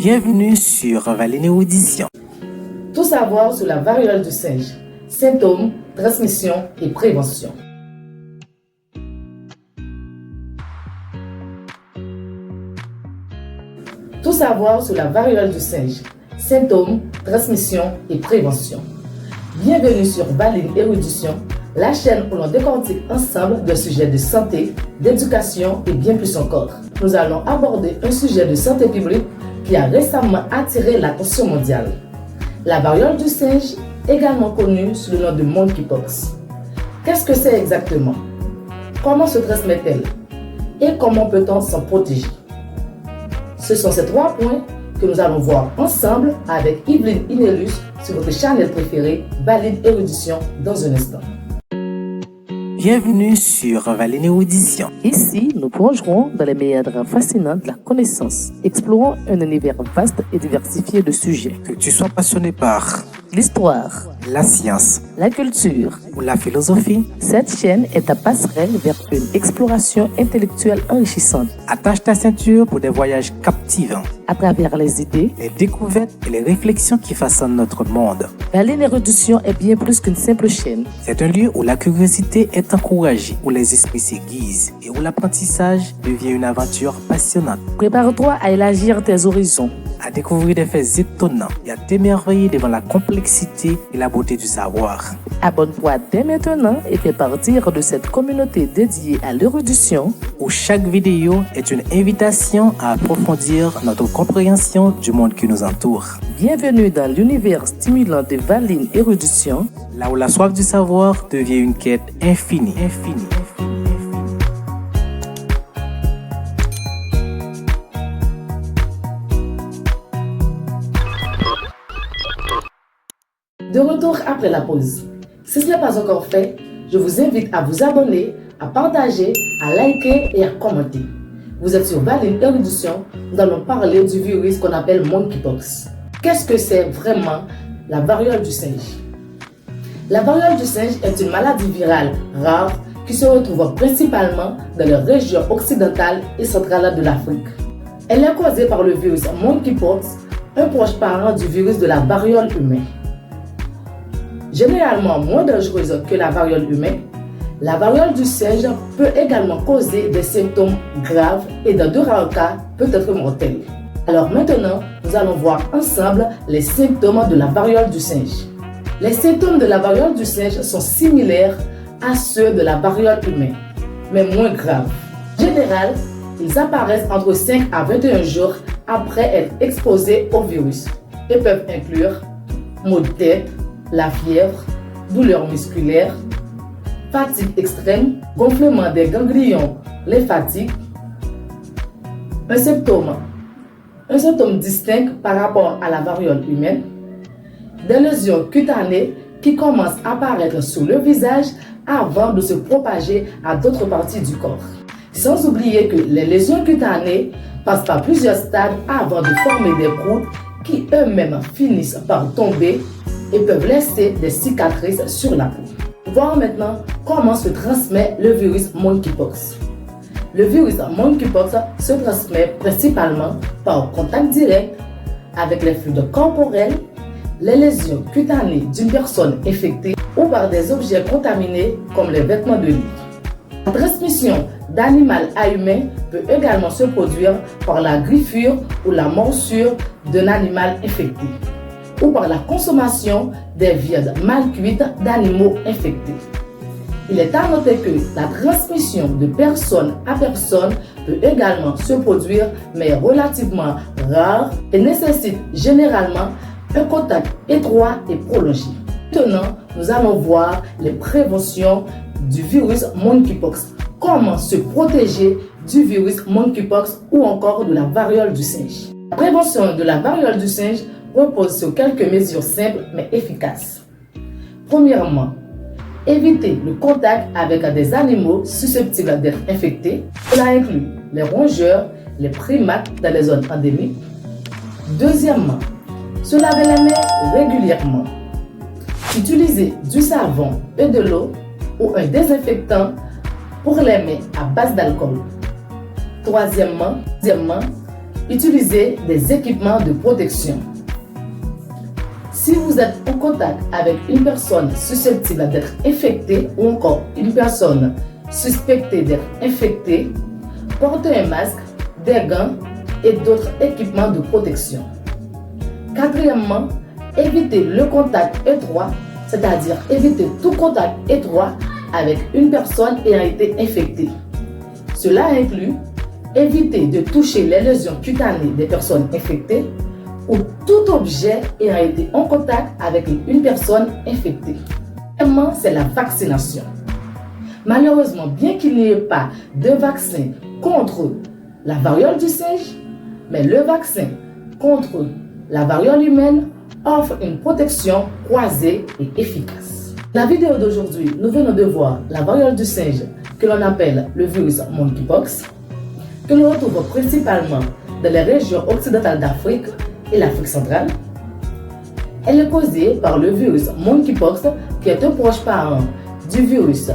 Bienvenue sur Valine Audition. Tout savoir sur la variole du singe, symptômes, transmission et prévention. Tout savoir sur la variole du singe, symptômes, transmission et prévention. Bienvenue sur Valine Érudition, la chaîne où l'on décortique ensemble des sujets de santé, d'éducation et bien plus encore. Nous allons aborder un sujet de santé publique qui a récemment attiré l'attention mondiale. La variole du singe, également connue sous le nom de monkeypox. Qu'est-ce que c'est exactement? Comment se transmet-elle? Et comment peut-on s'en protéger? Ce sont ces 3 points que nous allons voir ensemble avec Yveline Inellus sur votre chaîne préférée, Valine Érudition, dans un instant. Bienvenue sur Valine Audition. Ici, nous plongerons dans les méandres fascinants de la connaissance, explorant un univers vaste et diversifié de sujets. Que tu sois passionné par L'histoire, la science la culture, ou la philosophie, cette chaîne est ta passerelle vers une exploration intellectuelle enrichissante. attache ta ceinture pour des voyages captivants, À travers les idées, les découvertes et les réflexions qui façonnent notre monde. Valine Érudition est bien plus qu'une simple chaîne. C'est un lieu où la curiosité est encouragée, où les esprits s'aiguisent et où l'apprentissage devient une aventure passionnante. Prépare-toi à élargir tes horizons. À découvrir des faits étonnants et à t'émerveiller devant la complexité et la beauté du savoir. Abonne-toi dès maintenant et fais partir de cette communauté dédiée à l'érudition. Où chaque vidéo est une invitation à approfondir notre compréhension du monde qui nous entoure. Bienvenue dans l'univers stimulant de Valine Érudition. Là où la soif du savoir devient une quête infinie. De retour après la pause. Si ce n'est pas encore fait, je vous invite à vous abonner, à partager, à liker et à commenter. Vous êtes sur Valine Érudition, nous allons parler du virus qu'on appelle monkeypox. Qu'est-ce que c'est vraiment la variole du singe? La variole du singe est une maladie virale rare qui se retrouve principalement dans les régions occidentales et centrales de l'Afrique. Elle est causée par le virus monkeypox, un proche parent du virus de la variole humaine. Généralement moins dangereuse que la variole humaine, la variole du singe peut également causer des symptômes graves et dans de rares cas peut être mortelle. Alors maintenant, nous allons voir ensemble les symptômes de la variole du singe. Les symptômes de la variole du singe sont similaires à ceux de la variole humaine, mais moins graves. En général, ils apparaissent entre 5 à 21 jours après être exposés au virus et peuvent inclure maux de tête, la fièvre, douleurs musculaires, fatigue extrême, gonflement des ganglions lymphatiques. Un symptôme distinct par rapport à la variole humaine, des lésions cutanées qui commencent à apparaître sur le visage avant de se propager à d'autres parties du corps. Sans oublier que les lésions cutanées passent par plusieurs stades avant de former des croûtes qui eux-mêmes finissent par tomber et peuvent laisser des cicatrices sur la peau. Voir maintenant comment se transmet le virus monkeypox. Le virus monkeypox se transmet principalement par contact direct avec les fluides corporels, les lésions cutanées d'une personne infectée ou par des objets contaminés comme les vêtements de lit. La transmission d'animal à humain peut également se produire par la griffure ou la morsure d'un animal infecté, ou par la consommation des viandes mal cuites d'animaux infectés. Il est à noter que la transmission de personne à personne peut également se produire, mais est relativement rare et nécessite généralement un contact étroit et prolongé. Maintenant, nous allons voir les préventions du virus monkeypox. Comment se protéger du virus monkeypox ou encore de la variole du singe. La prévention de la variole du singe repose sur quelques mesures simples mais efficaces. Premièrement, éviter le contact avec des animaux susceptibles d'être infectés. Cela inclut les rongeurs, les primates dans les zones endémiques. Deuxièmement, se laver les mains régulièrement. Utiliser du savon et de l'eau ou un désinfectant pour les mains à base d'alcool. Troisièmement, Utilisez des équipements de protection. Si vous êtes en contact avec une personne susceptible d'être infectée ou encore une personne suspectée d'être infectée, portez un masque, des gants et d'autres équipements de protection. Quatrièmement, évitez le contact étroit, c'est-à-dire évitez tout contact étroit avec une personne ayant été infectée. Cela inclut éviter de toucher les lésions cutanées des personnes infectées ou tout objet ayant été en contact avec une personne infectée. Quatrièmement, c'est la vaccination. Malheureusement, bien qu'il n'y ait pas de vaccin contre la variole du singe, mais le vaccin contre la variole humaine offre une protection croisée et efficace. Dans la vidéo d'aujourd'hui, nous venons de voir la variole du singe que l'on appelle le virus monkeypox, que l'on retrouve principalement dans les régions occidentales d'Afrique et l'Afrique centrale. Elle est causée par le virus monkeypox qui est un proche parent du virus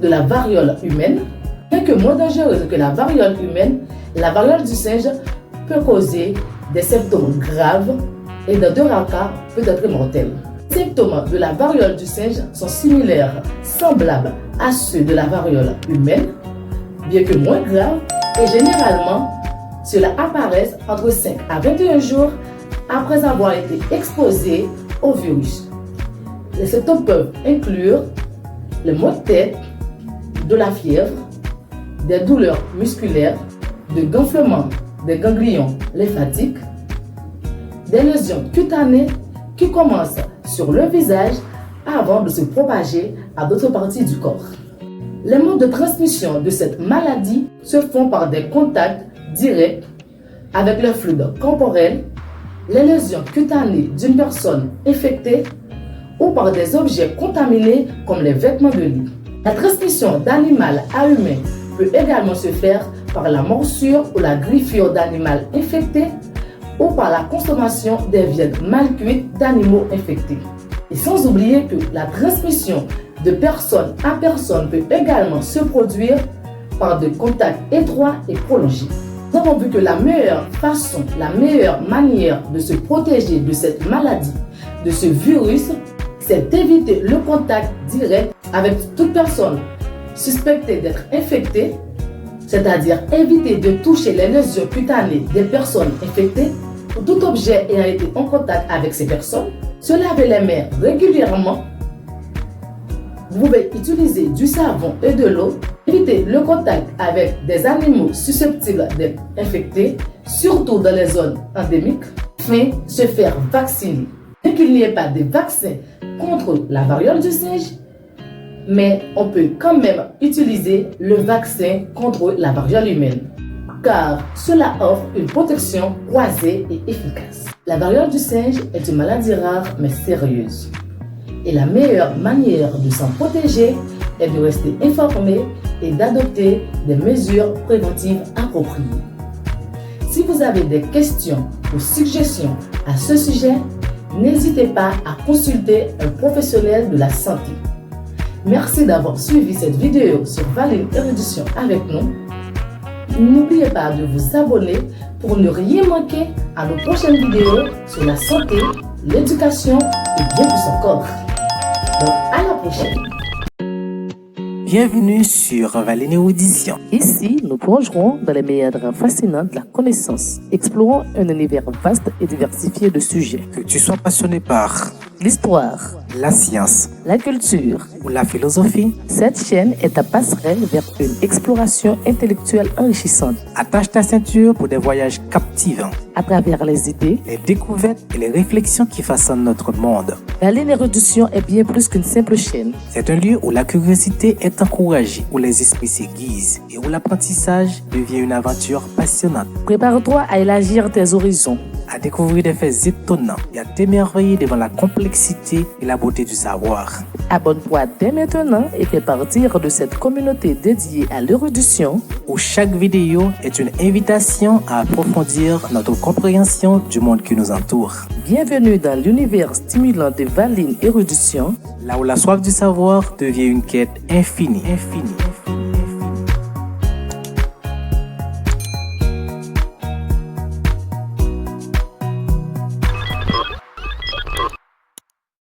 de la variole humaine. Bien que moins dangereuse que la variole humaine, la variole du singe peut causer des symptômes graves et dans de rares cas peut être mortelle. Les symptômes de la variole du singe sont similaires, semblables à ceux de la variole humaine, bien que moins graves, et généralement, cela apparaît entre 5 à 21 jours après avoir été exposé au virus. Les symptômes peuvent inclure les maux de tête, de la fièvre, des douleurs musculaires, de gonflement des ganglions lymphatiques, des lésions cutanées qui commencent sur le visage avant de se propager à d'autres parties du corps. Les modes de transmission de cette maladie se font par des contacts directs avec le fluide corporel, les lésions cutanées d'une personne infectée ou par des objets contaminés comme les vêtements de lit. La transmission d'animal à humain peut également se faire par la morsure ou la griffure d'animal infecté ou par la consommation des viandes mal cuites d'animaux infectés. Et sans oublier que la transmission de personne à personne peut également se produire par des contacts étroits et prolongés. Nous avons vu que la meilleure façon, la meilleure manière de se protéger de cette maladie, de ce virus, c'est d'éviter le contact direct avec toute personne suspectée d'être infectée, c'est-à-dire éviter de toucher les lésions cutanées des personnes infectées ou tout objet ayant été en contact avec ces personnes, se laver les mains régulièrement. Vous pouvez utiliser du savon et de l'eau, éviter le contact avec des animaux susceptibles d'être infectés, surtout dans les zones endémiques, enfin se faire vacciner. Bien qu'il n'y ait pas de vaccin contre la variole du singe, mais on peut quand même utiliser le vaccin contre la variole humaine, car cela offre une protection croisée et efficace. La variole du singe est une maladie rare mais sérieuse. Et la meilleure manière de s'en protéger est de rester informé et d'adopter des mesures préventives appropriées. Si vous avez des questions ou suggestions à ce sujet, n'hésitez pas à consulter un professionnel de la santé. Merci d'avoir suivi cette vidéo sur Valine Érudition avec nous. N'oubliez pas de vous abonner pour ne rien manquer à nos prochaines vidéos sur la santé, l'éducation et bien plus encore. Donc à la prochaine. Bienvenue sur Valine Érudition. Ici, nous plongerons dans les méandres fascinants de la connaissance, explorant un univers vaste et diversifié de sujets. Que tu sois passionné par L'histoire, la science la culture, ou la philosophie, cette chaîne est ta passerelle vers une exploration intellectuelle enrichissante attache ta ceinture pour des voyages captivants, à travers les idées. les découvertes et les réflexions qui façonnent notre monde. Valine Érudition est bien plus qu'une simple chaîne. C'est un lieu où la curiosité est encouragée, où les esprits s'aiguisent et où l'apprentissage devient une aventure passionnante. Prépare-toi à élargir tes horizons. À découvrir des faits étonnants et à t'émerveiller devant la complexité et la beauté du savoir. Abonne-toi dès maintenant et fais partir de cette communauté dédiée à l'érudition, Où chaque vidéo est une invitation à approfondir notre compréhension du monde qui nous entoure. Bienvenue dans l'univers stimulant de Valine Érudition. Là où la soif du savoir devient une quête infinie.